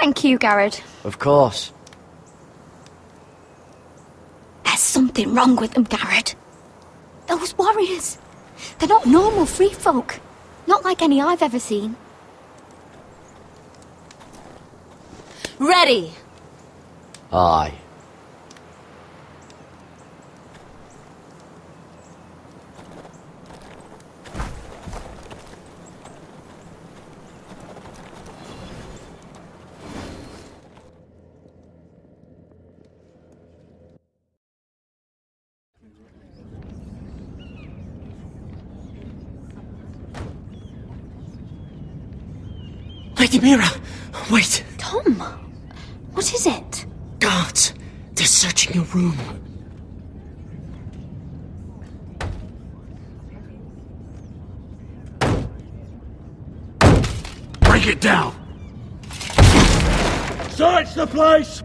Thank you, Garrett. Of course. There's something wrong with them, Garrett. Those warriors. They're not normal free folk. Not like any I've ever seen. Ready! Aye. Lady Mira, wait. Tom, what is it? Guards, they're searching your room. Break it down! Search the place!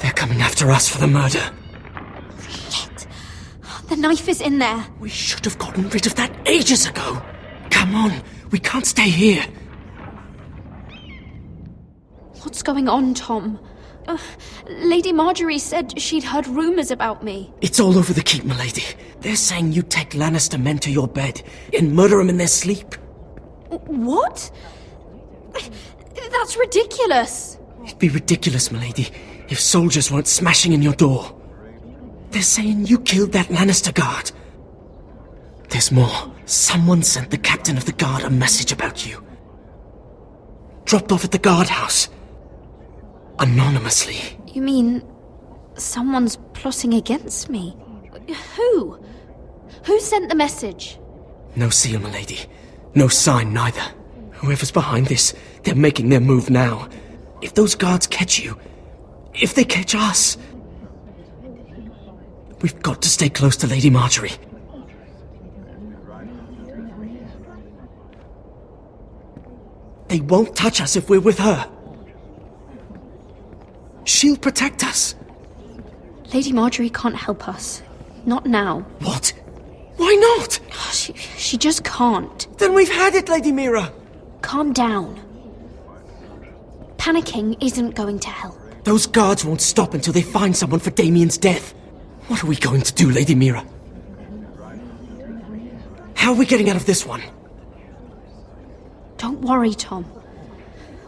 They're coming after us for the murder. Shit. The knife is in there. We should have gotten rid of that ages ago. Come on, we can't stay here. What's going on, Tom? Lady Marjorie said she'd heard rumours about me. It's all over the keep, milady. They're saying you take Lannister men to your bed and murder them in their sleep. What? That's ridiculous. It'd be ridiculous, milady, if soldiers weren't smashing in your door. They're saying you killed that Lannister guard. There's more. Someone sent the captain of the guard a message about you. Dropped off at the guardhouse. Anonymously. You mean someone's plotting against me? Who? Who sent the message? No seal, milady. No sign, neither. Whoever's behind this, they're making their move now. If those guards catch you, if they catch us, we've got to stay close to Lady Marjorie. They won't touch us if we're with her. She'll protect us. Lady Marjorie can't help us. Not now. What? Why not? She just can't. Then we've had it, Lady Mira. Calm down. Panicking isn't going to help. Those guards won't stop until they find someone for Damien's death. What are we going to do, Lady Mira? How are we getting out of this one? Don't worry, Tom.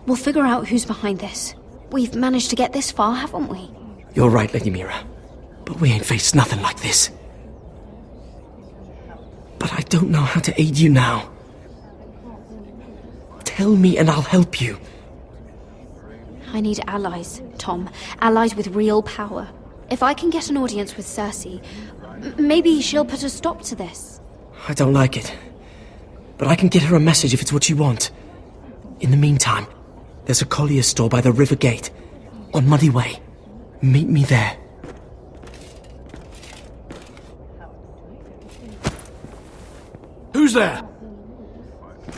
We'll figure out who's behind this. We've managed to get this far, haven't we? You're right, Lady Mira. But we ain't faced nothing like this. But I don't know how to aid you now. Tell me and I'll help you. I need allies, Tom. Allies with real power. If I can get an audience with Cersei, maybe she'll put a stop to this. I don't like it. But I can get her a message if it's what you want. In the meantime, there's a collier's store by the river gate. On Muddy Way. Meet me there. Who's there?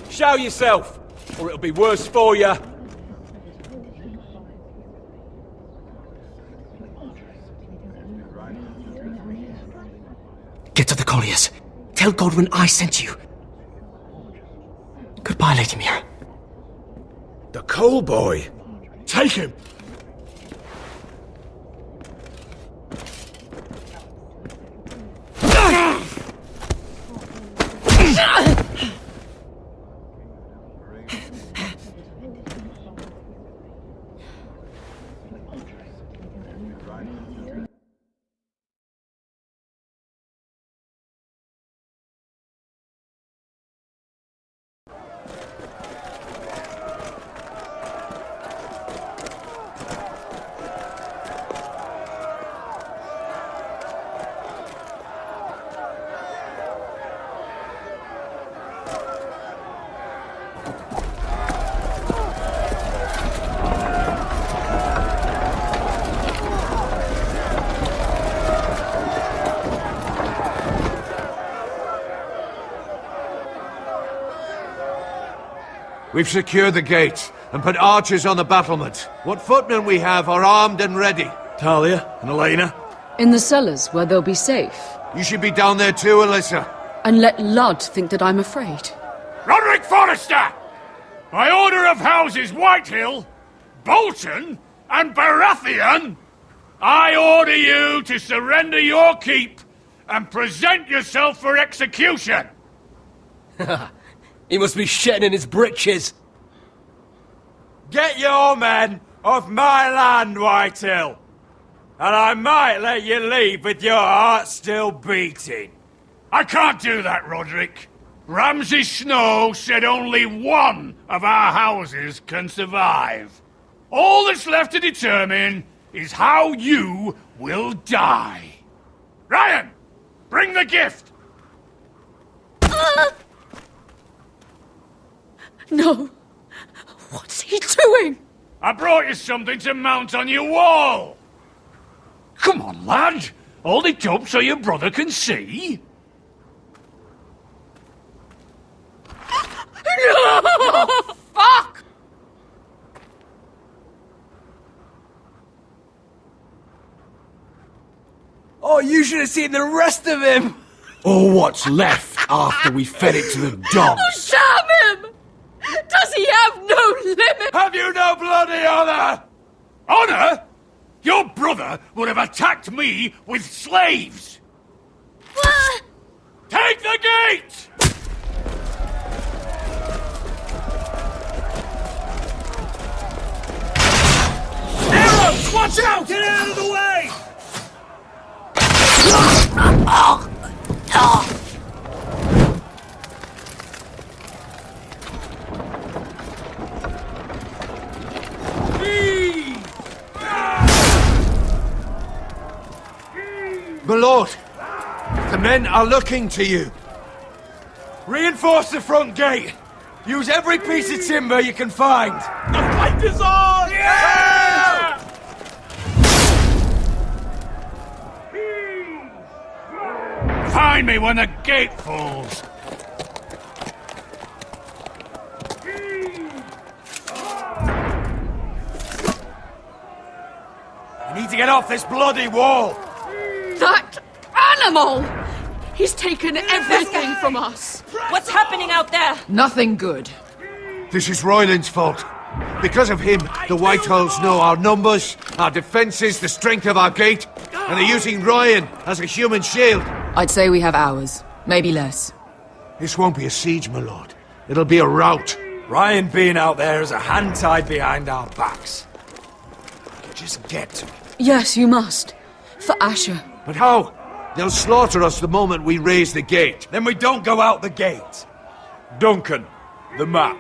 Show yourself, or it'll be worse for you. Get to the colliers. Tell Godwin I sent you. Goodbye, Lady Mira. The coal boy. Take him. We've secured the gates and put archers on the battlements. What footmen we have are armed and ready. Talia and Elena? In the cellars, where they'll be safe. You should be down there too, Alyssa. And let Ludd think that I'm afraid. Roderick Forrester! By order of Houses Whitehill, Bolton, and Baratheon, I order you to surrender your keep and present yourself for execution. He must be shitting in his britches. Get your men off my land, Whitehill, and I might let you leave with your heart still beating. I can't do that, Roderick. Ramsay Snow said only one of our houses can survive. All that's left to determine is how you will die. Ryan, bring the gift! No. What's he doing? I brought you something to mount on your wall. Come on, lad. Hold it up so your brother can see. No! Fuck! Oh, you should have seen the rest of him! Or what's left after we fed it to the dogs. Damn him! Does he have no limit? Have you no bloody honor? Honor? Your brother would have attacked me with slaves! Take the gate! Arrows! Watch out! Get out of the way! My lord, the men are looking to you. Reinforce the front gate. Use every piece of timber you can find. The fight is on! Yeah! Find me when the gate falls. You need to get off this bloody wall. That animal! He's taken everything from us. What's happening out there? Nothing good. This is Royland's fault. Because of him, the Whitehills know our numbers, our defences, the strength of our gate, and they're using Ryan as a human shield. I'd say we have hours, maybe less. This won't be a siege, my lord. It'll be a rout. Ryan being out there is a hand tied behind our backs. Just get to him. Yes, you must. For Asher. But how? They'll slaughter us the moment we raise the gate. Then we don't go out the gate. Duncan, the map.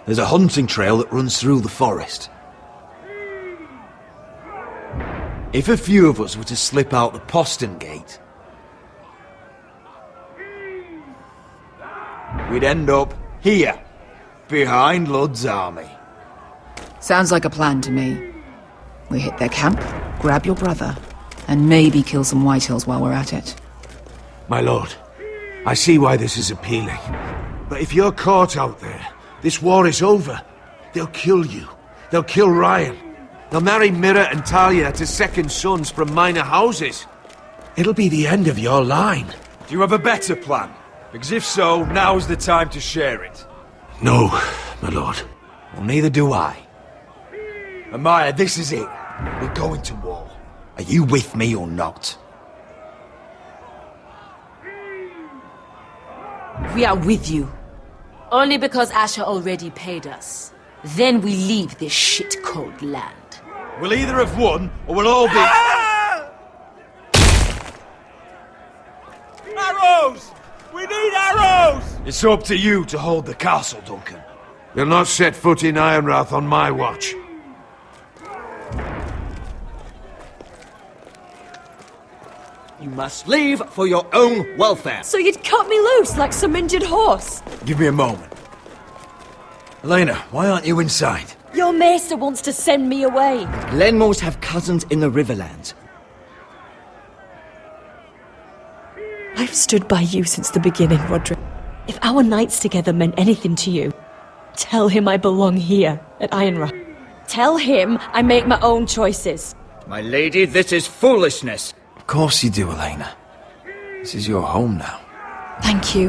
There's a hunting trail that runs through the forest. If a few of us were to slip out the postern gate, we'd end up here, behind Lud's army. Sounds like a plan to me. We hit their camp, grab your brother, and maybe kill some Whitehills while we're at it. My lord, I see why this is appealing. But if you're caught out there, this war is over. They'll kill you. They'll kill Ryan. They'll marry Mira and Talia to second sons from minor houses. It'll be the end of your line. Do you have a better plan? Because if so, now's the time to share it. No, my lord. Well, neither do I. Amaya, this is it. We're going to war. Are you with me or not? We are with you. Only because Asher already paid us. Then we leave this shit-cold land. We'll either have won, or we'll all be... Arrows! We need arrows! It's up to you to hold the castle, Duncan. They'll not set foot in Ironrath on my watch. You must leave for your own welfare. So you'd cut me loose like some injured horse? Give me a moment. Elena, why aren't you inside? Your maester wants to send me away. Glenmores have cousins in the Riverlands. I've stood by you since the beginning, Roderick. If our nights together meant anything to you, tell him I belong here, at Ironrath. Tell him I make my own choices. My lady, this is foolishness. Of course you do, Elena. This is your home now. Thank you.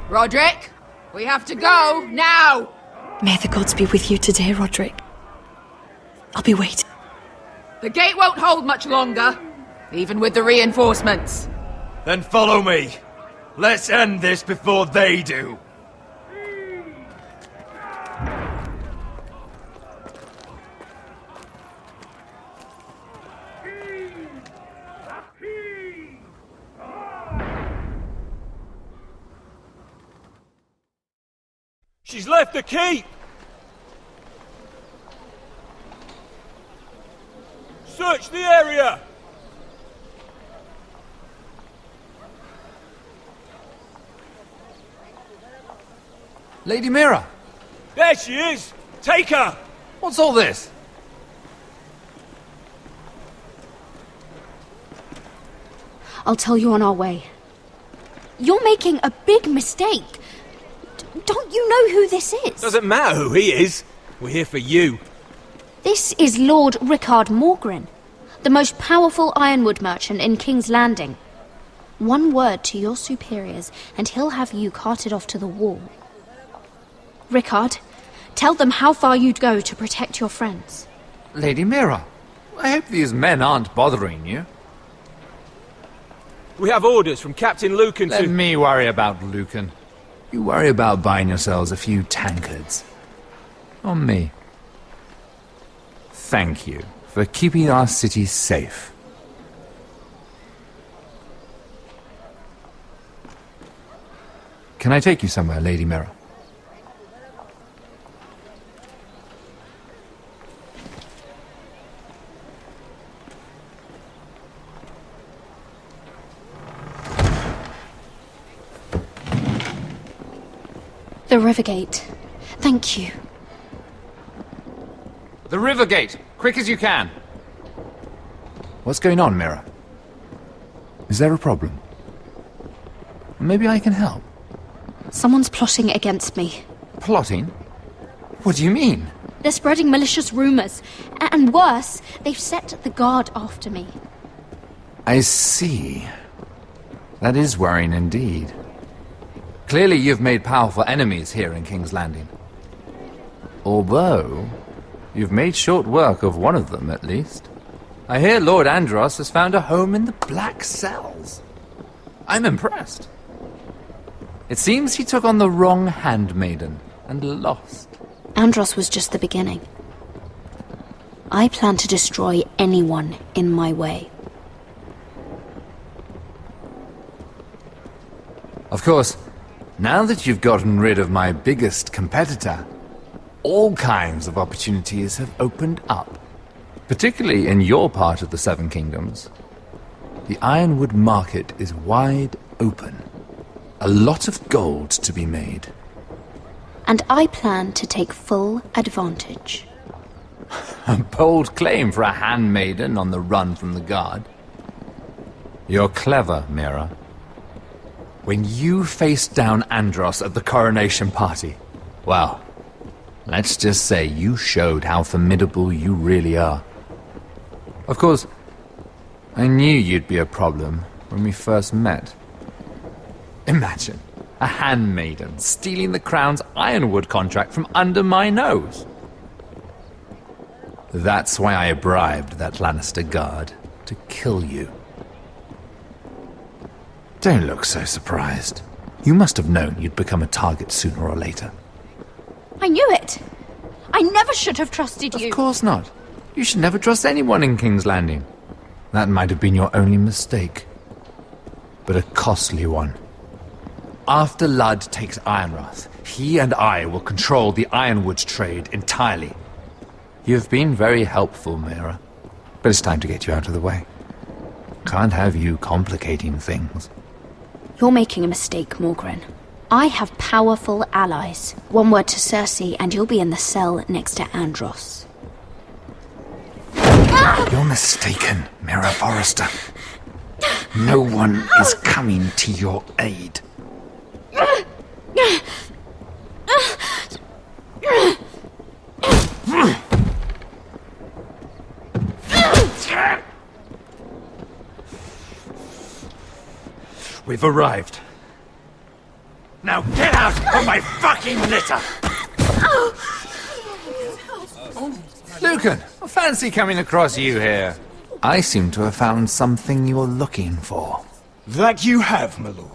Roderick, we have to go, now! May the gods be with you today, Roderick. I'll be waiting. The gate won't hold much longer, even with the reinforcements. Then follow me. Let's end this before they do. She's left the keep! Search the area! Lady Mira! There she is! Take her! What's all this? I'll tell you on our way. You're making a big mistake. Don't you know who this is? Doesn't matter who he is. We're here for you. This is Lord Rickard Morgren, the most powerful ironwood merchant in King's Landing. One word to your superiors, and he'll have you carted off to the wall. Rickard, tell them how far you'd go to protect your friends. Lady Mira, I hope these men aren't bothering you. We have orders from Captain Lucan Let to... me worry about Lucan. You worry about buying yourselves a few tankards. On me. Thank you for keeping our city safe. Can I take you somewhere, Lady Mira? The river gate. Thank you. The river gate! Quick as you can! What's going on, Mira? Is there a problem? Maybe I can help. Someone's plotting against me. Plotting? What do you mean? They're spreading malicious rumors. And worse, they've set the guard after me. I see. That is worrying indeed. Clearly you've made powerful enemies here in King's Landing. Although, you've made short work of one of them, at least. I hear Lord Andros has found a home in the Black Cells. I'm impressed. It seems he took on the wrong handmaiden and lost. Andros was just the beginning. I plan to destroy anyone in my way. Of course, now that you've gotten rid of my biggest competitor, all kinds of opportunities have opened up. Particularly in your part of the Seven Kingdoms. The ironwood market is wide open. A lot of gold to be made. And I plan to take full advantage. A bold claim for a handmaiden on the run from the guard. You're clever, Mira. When you faced down Andros at the coronation party, well, let's just say you showed how formidable you really are. Of course, I knew you'd be a problem when we first met. Imagine a handmaiden stealing the crown's ironwood contract from under my nose. That's why I bribed that Lannister guard to kill you. Don't look so surprised. You must have known you'd become a target sooner or later. I knew it! I never should have trusted you! Of course not. You should never trust anyone in King's Landing. That might have been your only mistake. But a costly one. After Ludd takes Ironrath, he and I will control the ironwood trade entirely. You've been very helpful, Mira. But it's time to get you out of the way. Can't have you complicating things. You're making a mistake, Morgren. I have powerful allies. One word to Cersei and you'll be in the cell next to Andros. You're mistaken, Mira Forrester. No one is coming to your aid. We've arrived. Now get out of my fucking litter! Lucan, I fancy coming across you here. I seem to have found something you're looking for. That you have, my lord.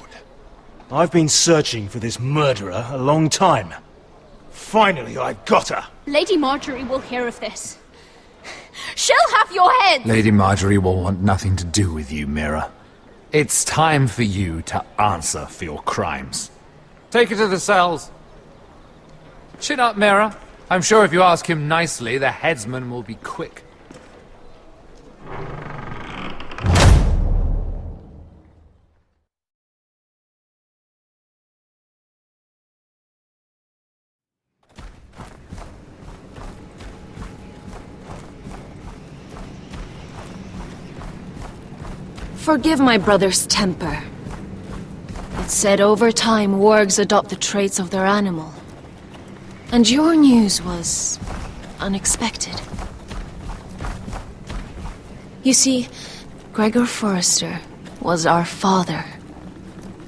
I've been searching for this murderer a long time. Finally, I've got her. Lady Marjorie will hear of this. She'll have your head! Lady Marjorie will want nothing to do with you, Mira. It's time for you to answer for your crimes. Take her to the cells. Chin up, Mira. I'm sure if you ask him nicely, the headsman will be quick. Forgive my brother's temper. It's said over time wargs adopt the traits of their animal. And your news was unexpected. You see, Gregor Forrester was our father,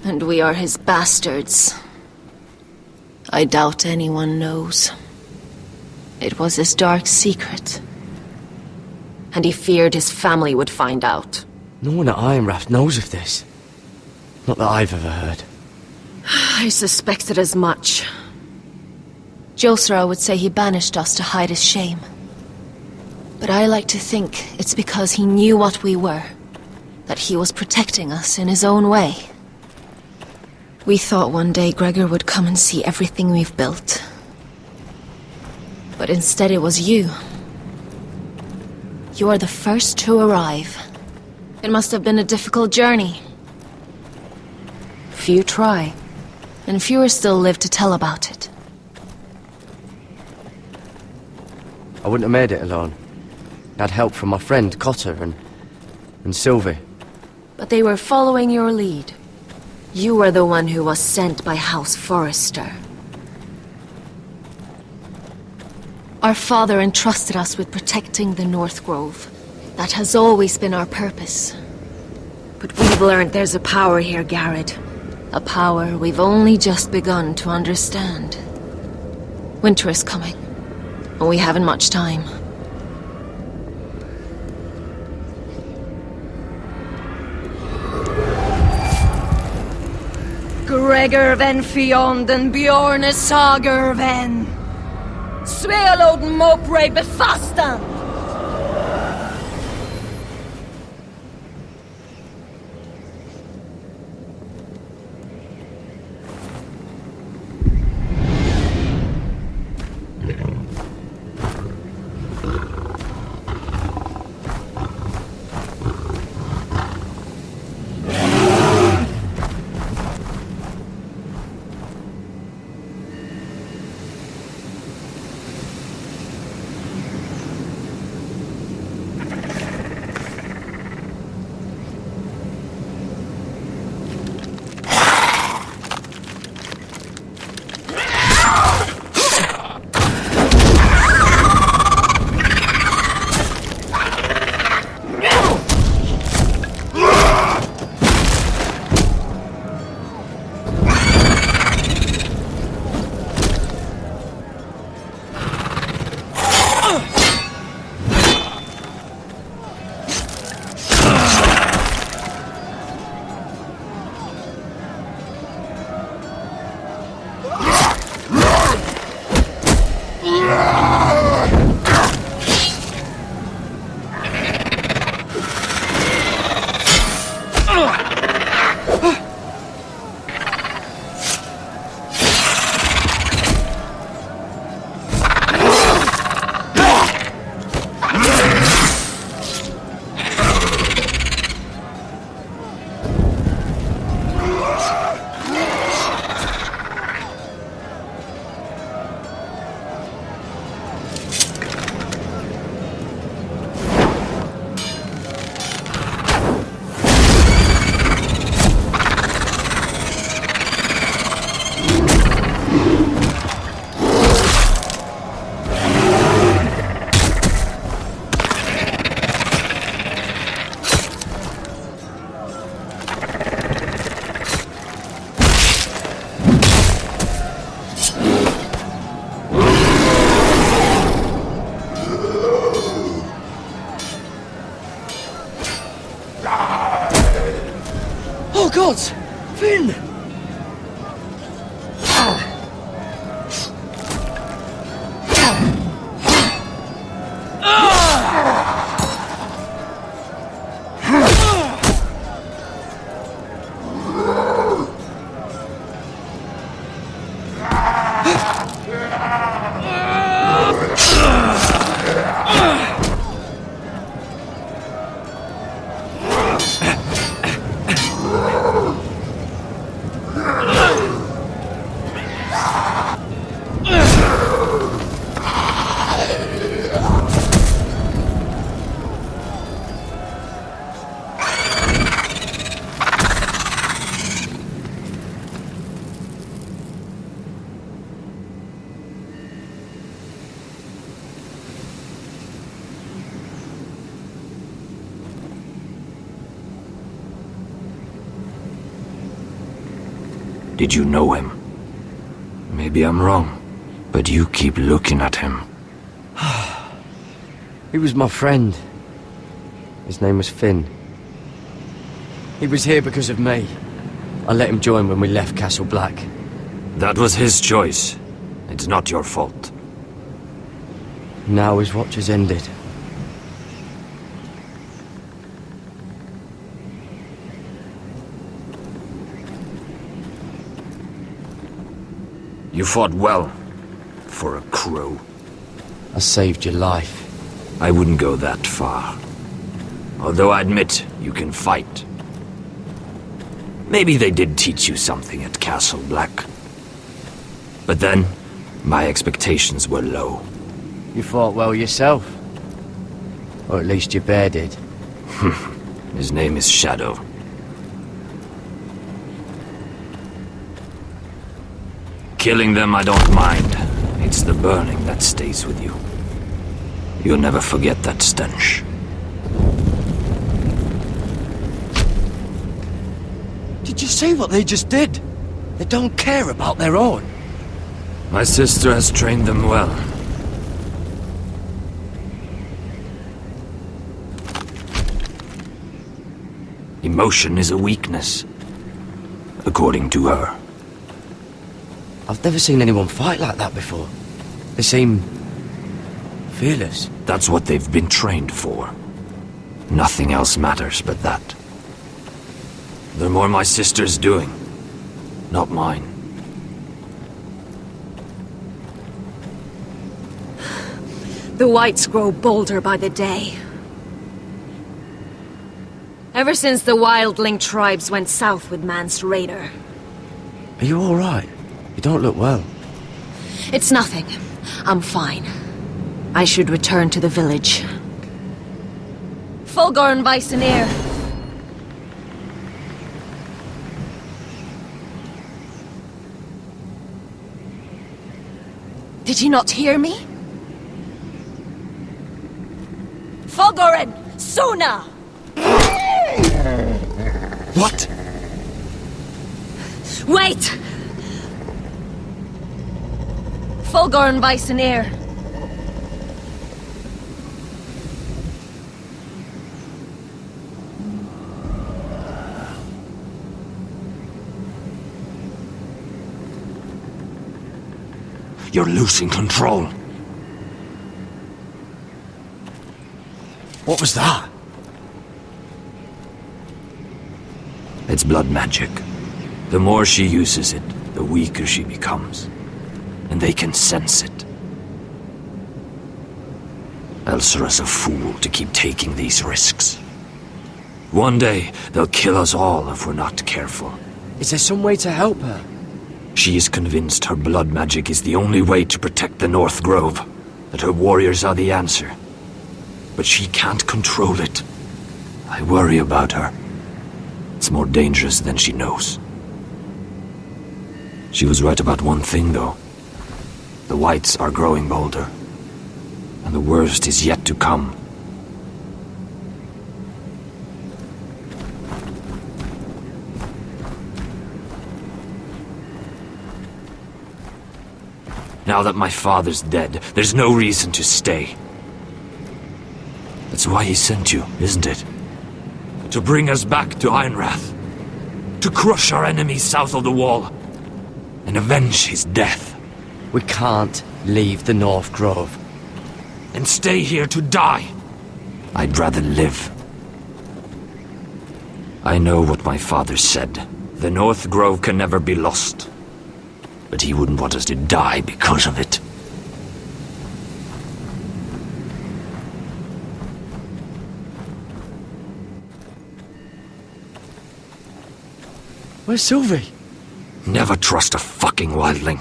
and we are his bastards. I doubt anyone knows. It was his dark secret, and he feared his family would find out. No one at Ironrath knows of this. Not that I've ever heard. I suspected as much. Josra would say he banished us to hide his shame. But I like to think it's because he knew what we were. That he was protecting us in his own way. We thought one day Gregor would come and see everything we've built. But instead it was you. You are the first to arrive. It must have been a difficult journey. Few try, and fewer still live to tell about it. I wouldn't have made it alone. I had help from my friend Cotter and Sylvie. But they were following your lead. You were the one who was sent by House Forrester. Our father entrusted us with protecting the North Grove. That has always been our purpose. But we've learned there's a power here, Garrett. A power we've only just begun to understand. Winter is coming, and we haven't much time. Gregor ven Fionden Bjorne Sager ven Svealoden Mopre befastan. nuts! Finn! Did you know him? Maybe I'm wrong, but you keep looking at him. He was my friend. His name was Finn. He was here because of me. I let him join when we left Castle Black. That was his choice. It's not your fault. Now his watch has ended. You fought well, for a crow. I saved your life. I wouldn't go that far. Although I admit, you can fight. Maybe they did teach you something at Castle Black. But then, my expectations were low. You fought well yourself. Or at least your bear did. His name is Shadow. Killing them I don't mind. It's the burning that stays with you. You'll never forget that stench. Did you see what they just did? They don't care about their own. My sister has trained them well. Emotion is a weakness, according to her. I've never seen anyone fight like that before. They seem fearless. That's what they've been trained for. Nothing else matters but that. They're more my sister's doing, not mine. The whites grow bolder by the day. Ever since the wildling tribes went south with Mance Raider. Are you all right? You don't look well. It's nothing. I'm fine. I should return to the village. Fulgorn Viceneer. Did you not hear me? Fulgorn! Suna! What? Wait! Fulgorn Viceneer. You're losing control. What was that? It's blood magic. The more she uses it, the weaker she becomes. And they can sense it. Elsera's a fool to keep taking these risks. One day, they'll kill us all if we're not careful. Is there some way to help her? She is convinced her blood magic is the only way to protect the North Grove, that her warriors are the answer. But she can't control it. I worry about her. It's more dangerous than she knows. She was right about one thing, though. The whites are growing bolder. And the worst is yet to come. Now that my father's dead, there's no reason to stay. That's why he sent you, isn't it? To bring us back to Ironrath. to crush our enemies south of the wall and avenge his death. We can't leave the North Grove. And stay here to die. I'd rather live. I know what my father said. The North Grove can never be lost. But he wouldn't want us to die because of it. Where's Sylvie? Never trust a fucking wildling.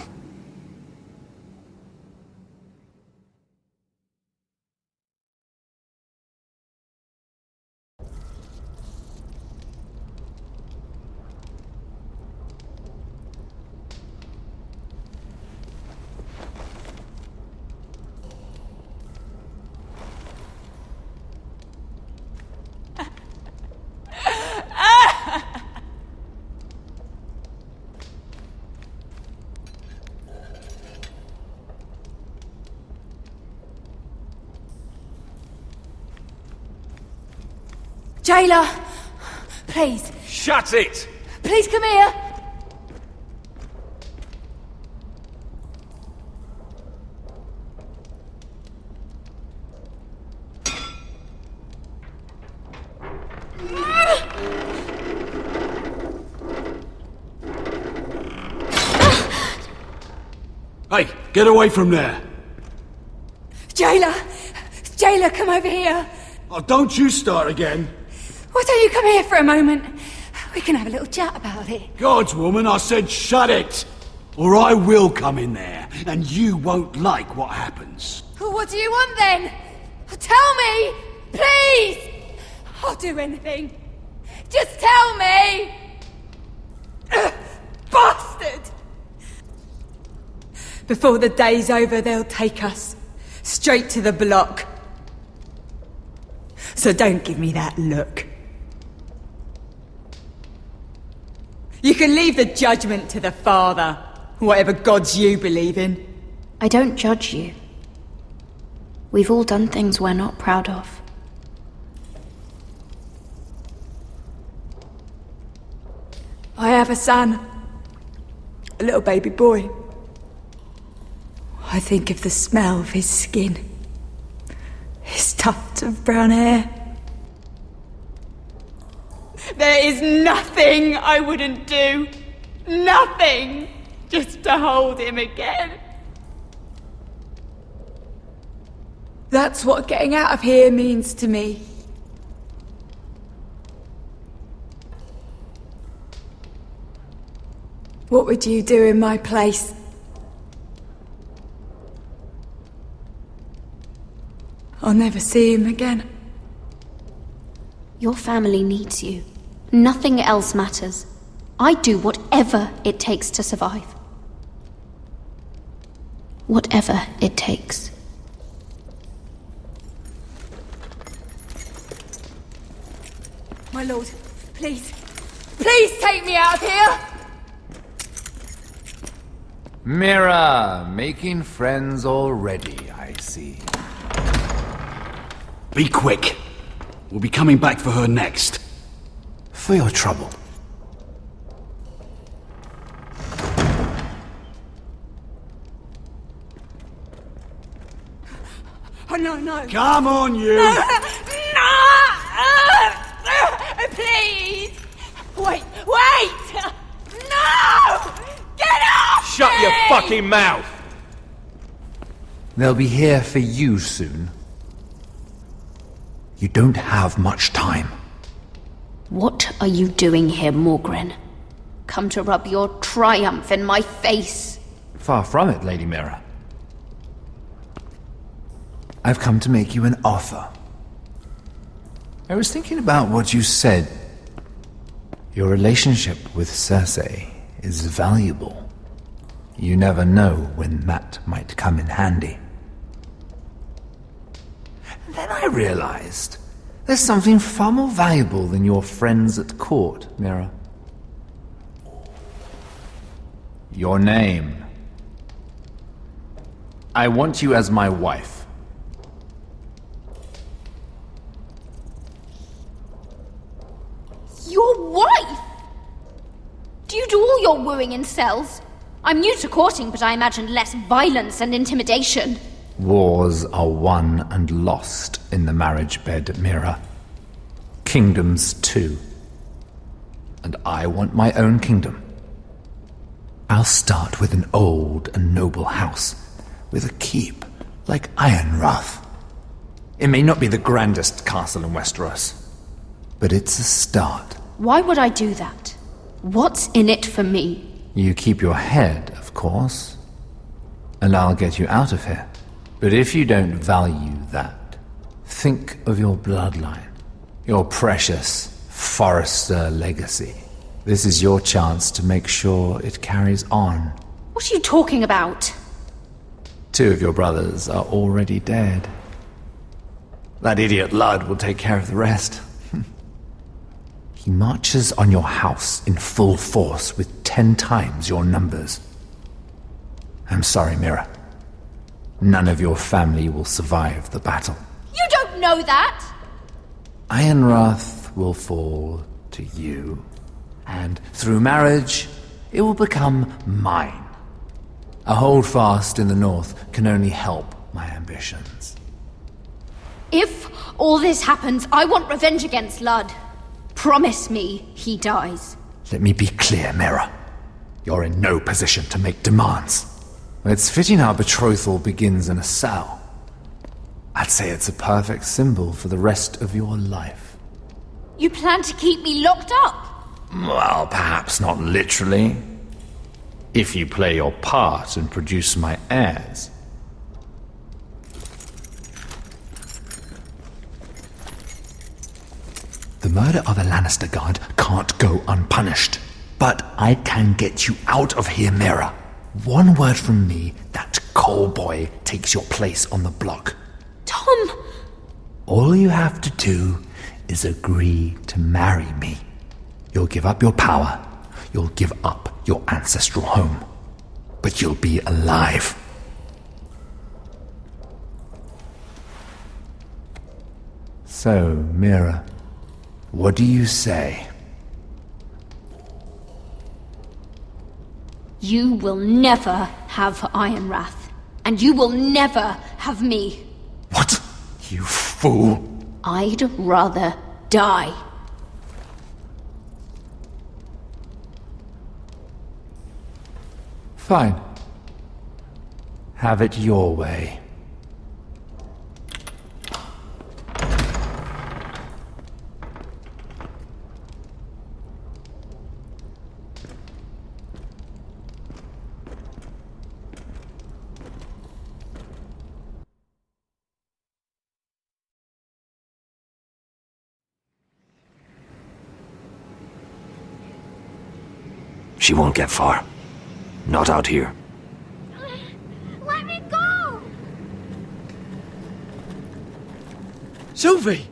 Jailer! Please. Shut it! Please come here! Hey, get away from there! Jailer! Jailer, come over here! Oh, don't you start again! Why don't you come here for a moment? We can have a little chat about it. Gods, woman, I said shut it! Or I will come in there, and you won't like what happens. Well, what do you want then? Tell me! Please! I'll do anything. Just tell me! Bastard! Before the day's over, they'll take us straight to the block. So don't give me that look. You can leave the judgment to the Father, whatever gods you believe in. I don't judge you. We've all done things we're not proud of. I have a son. A little baby boy. I think of the smell of his skin. His tuft of brown hair. There is nothing I wouldn't do. Nothing! Just to hold him again. That's what getting out of here means to me. What would you do in my place? I'll never see him again. Your family needs you. Nothing else matters. I do whatever it takes to survive. Whatever it takes. My lord, please. Please take me out of here! Mira, making friends already, I see. Be quick. We'll be coming back for her next. For your trouble. Oh, no, no. Come on, you! No! Please! Wait! No! Get off! Shut me! your fucking mouth! They'll be here for you soon. You don't have much time. What are you doing here, Morgren? Come to rub your triumph in my face? Far from it, Lady Mira. I've come to make you an offer. I was thinking about what you said. Your relationship with Cersei is valuable. You never know when that might come in handy. Then I realized there's something far more valuable than your friends at court, Mira. Your name. I want you as my wife. Your wife? wooing in cells. I'm new to courting, but I imagined less violence and intimidation. Wars are won and lost in the marriage bed, Mira. Kingdoms too. And I want my own kingdom. I'll start with an old and noble house, with a keep, like Ironrath. It may not be the grandest castle in Westeros, but it's a start. Why would I do that? What's in it for me? You keep your head, of course, and I'll get you out of here. But if you don't value that, think of your bloodline, your precious Forrester legacy. This is your chance to make sure it carries on. What are you talking about? 2 of your brothers are already dead. That idiot Ludd will take care of the rest. He marches on your house in full force with 10 times your numbers. I'm sorry, Mira. None of your family will survive the battle. You don't know that! Ironrath will fall to you, and through marriage, it will become mine. A holdfast in the north can only help my ambitions. If all this happens, I want revenge against Ludd. Promise me he dies. Let me be clear, Mira. You're in no position to make demands. It's fitting our betrothal begins in a cell. I'd say it's a perfect symbol for the rest of your life. You plan to keep me locked up? Well, perhaps not literally. If you play your part and produce my heirs. The murder of a Lannister guard can't go unpunished. But I can get you out of here, Mira. One word from me, that coal boy takes your place on the block. Tom! All you have to do is agree to marry me. You'll give up your power. You'll give up your ancestral home. But you'll be alive. So, Mira, what do you say? You will never have Ironrath. And you will never have me. What? You fool! I'd rather die. Fine. Have it your way. She won't get far. Not out here. Let me go! Sylvie!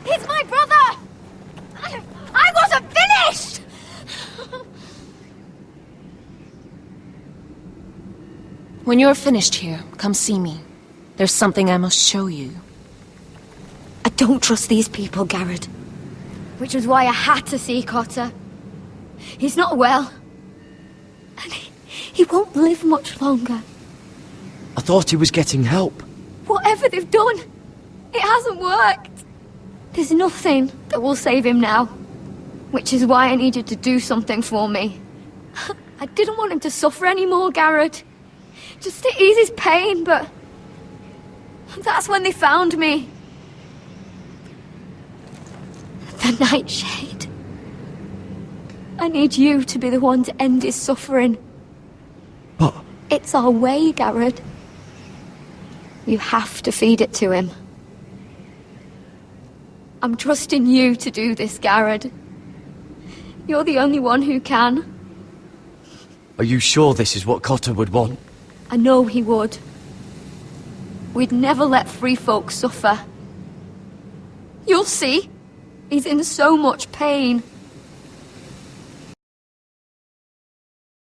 He's my brother! I wasn't finished! When you're finished here, come see me. There's something I must show you. I don't trust these people, Garrett. Which was why I had to see Cotter. He's not well. And he won't live much longer. I thought he was getting help. Whatever they've done, it hasn't worked. There's nothing that will save him now. Which is why I needed to do something for me. I didn't want him to suffer anymore, Garrett. Just to ease his pain, but... that's when they found me. The Nightshade. I need you to be the one to end his suffering. But... it's our way, Garrett. You have to feed it to him. I'm trusting you to do this, Garrett. You're the only one who can. Are you sure this is what Cotter would want? I know he would. We'd never let free folk suffer. You'll see. He's in so much pain.